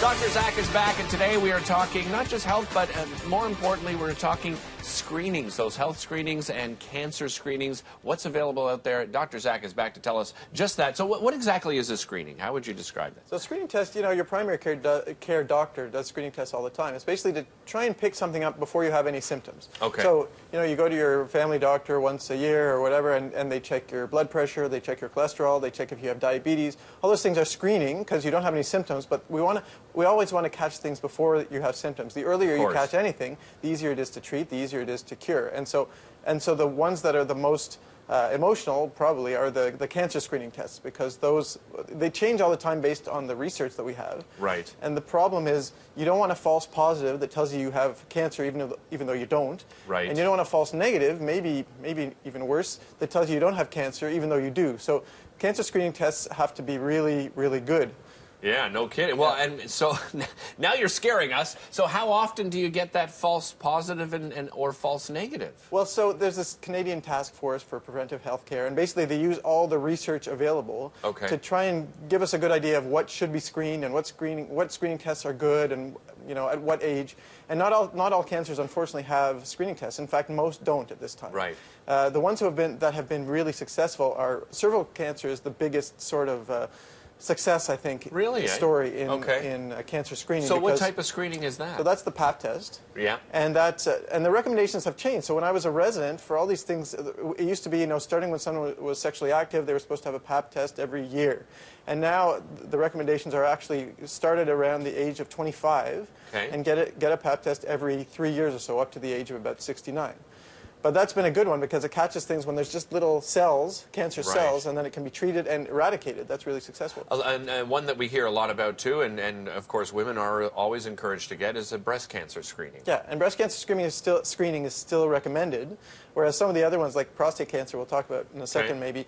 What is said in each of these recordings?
Dr. Zach is back, and today we are talking not just health, but more importantly, we're talking screenings, those health screenings and cancer screenings. What's available out there? Dr. Zach is back to tell us just that. So what exactly is a screening? How would you describe it? So a screening test, your primary care doctor does screening tests all the time. It's basically to try and pick something up before you have any symptoms. Okay. So, you go to your family doctor once a year or whatever, and they check your blood pressure, they check your cholesterol, they check if you have diabetes. All those things are screening because you don't have any symptoms, but we always want to catch things before you have symptoms. The earlier you catch anything, the easier it is to treat, the easier it is to cure. And so the ones that are the most emotional probably are the cancer screening tests, because they change all the time based on the research that we have. Right. And the problem is you don't want a false positive that tells you have cancer even though you don't. Right. And you don't want a false negative, maybe even worse, that tells you don't have cancer even though you do. So cancer screening tests have to be really, really good. Yeah, no kidding. Well, and so now you're scaring us. So how often do you get that false positive or false negative? Well, so there's this Canadian task force for preventive health care, and basically they use all the research available to try and give us a good idea of what should be screened and what screening tests are good, and at what age. And not all cancers, unfortunately, have screening tests. In fact, most don't at this time. Right. The ones that have been really successful are cervical cancer is the biggest sort of success, I think, story in cancer screening. So what type of screening is that? So that's the Pap test. Yeah. And and the recommendations have changed. So when I was a resident, for all these things, it used to be, starting when someone was sexually active, they were supposed to have a Pap test every year. And now the recommendations are actually started around the age of 25 and get a Pap test every 3 years or so, up to the age of about 69. But that's been a good one because it catches things when there's just little cells, cancer cells, and then it can be treated and eradicated. That's really successful. And one that we hear a lot about too, and of course women are always encouraged to get, is a breast cancer screening. Yeah, and breast cancer screening is still recommended, whereas some of the other ones, like prostate cancer, we'll talk about in a second maybe,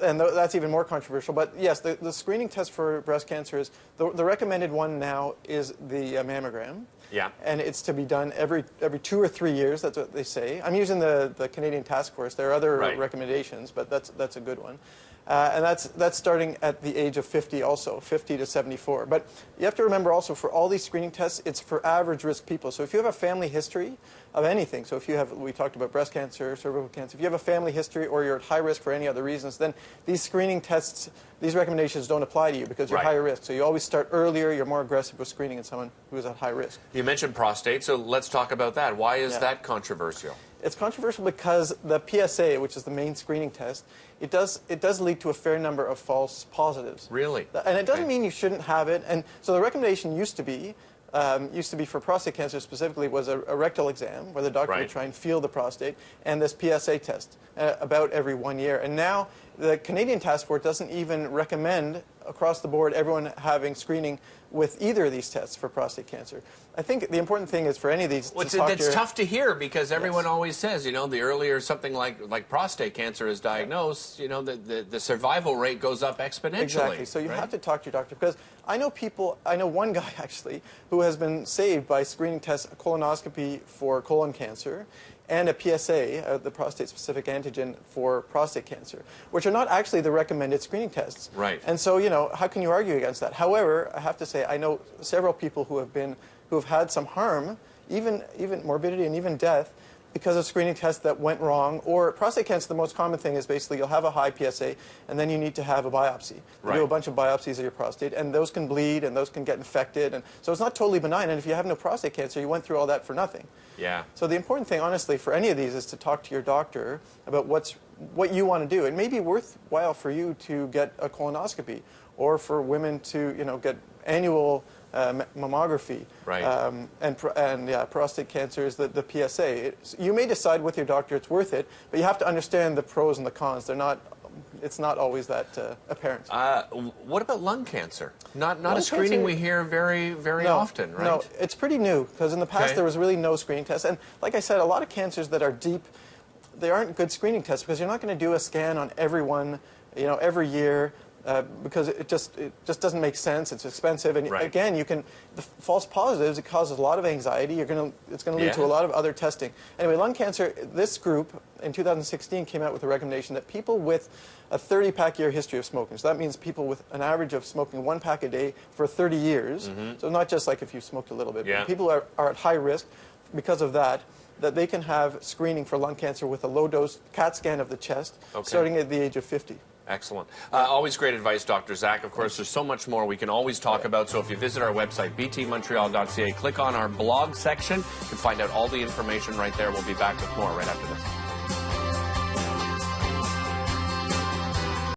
and that's even more controversial. But yes, the screening test for breast cancer is, the recommended one now is the mammogram. Yeah. And it's to be done every 2 or 3 years. That's what they say. I'm using the Canadian task force. There are other recommendations, but that's a good one. And that's starting at the age of 50 also, 50 to 74. But you have to remember also, for all these screening tests, it's for average risk people. So if you have a family history of anything, so if you have, we talked about breast cancer, cervical cancer, if you have a family history or you're at high risk for any other reasons, then these screening tests, these recommendations don't apply to you because you're higher risk. So you always start earlier, you're more aggressive with screening in someone who is at high risk. You mentioned prostate, so let's talk about that. Why is that controversial? It's controversial because the PSA, which is the main screening test, it does lead to a fair number of false positives. Really? And it doesn't mean you shouldn't have it. And so the recommendation used to be for prostate cancer specifically, was a rectal exam where the doctor would try and feel the prostate, and this PSA test about every 1 year. And now the Canadian task force doesn't even recommend across the board everyone having screening with either of these tests for prostate cancer. I think the important thing is for any of these it's tough to hear because everyone always says, the earlier something like prostate cancer is diagnosed, the survival rate goes up exponentially. Exactly. So you have to talk to your doctor, because I know one guy actually who has been saved by screening tests, a colonoscopy for colon cancer, and a PSA, the prostate-specific antigen for prostate cancer, which are not actually the recommended screening tests. Right. And so, how can you argue against that? However, I have to say, I know several people who have had some harm, even morbidity and even death, because of screening tests that went wrong. Or prostate cancer, the most common thing is basically you'll have a high PSA, and then you need to have a biopsy. You do a bunch of biopsies of your prostate, and those can bleed, and those can get infected. And so it's not totally benign, and if you have no prostate cancer, you went through all that for nothing. Yeah. So the important thing, honestly, for any of these is to talk to your doctor about what you want to do. It may be worthwhile for you to get a colonoscopy, or for women to get annual mammography. Right. And prostate cancer is the PSA. You may decide with your doctor it's worth it, but you have to understand the pros and the cons. It's not always that apparent. What about lung cancer? Not a screening we hear very often, right? No, it's pretty new, because in the past there was really no screening test. And like I said, a lot of cancers that are deep, they aren't good screening tests, because you're not going to do a scan on everyone, every year. because it just doesn't make sense. It's expensive, and again, the false positives, it causes a lot of anxiety. It's going to lead to a lot of other testing. Anyway, lung cancer. This group in 2016 came out with a recommendation that people with a 30-pack year history of smoking. So that means people with an average of smoking 1 pack a day for 30 years. So not just like if you smoked a little bit. But people are at high risk because of that they can have screening for lung cancer with a low-dose CAT scan of the chest starting at the age of 50. Excellent. Always great advice, Dr. Zach. Of course, there's so much more we can always talk about. So if you visit our website, btmontreal.ca, click on our blog section. You can find out all the information right there. We'll be back with more right after this.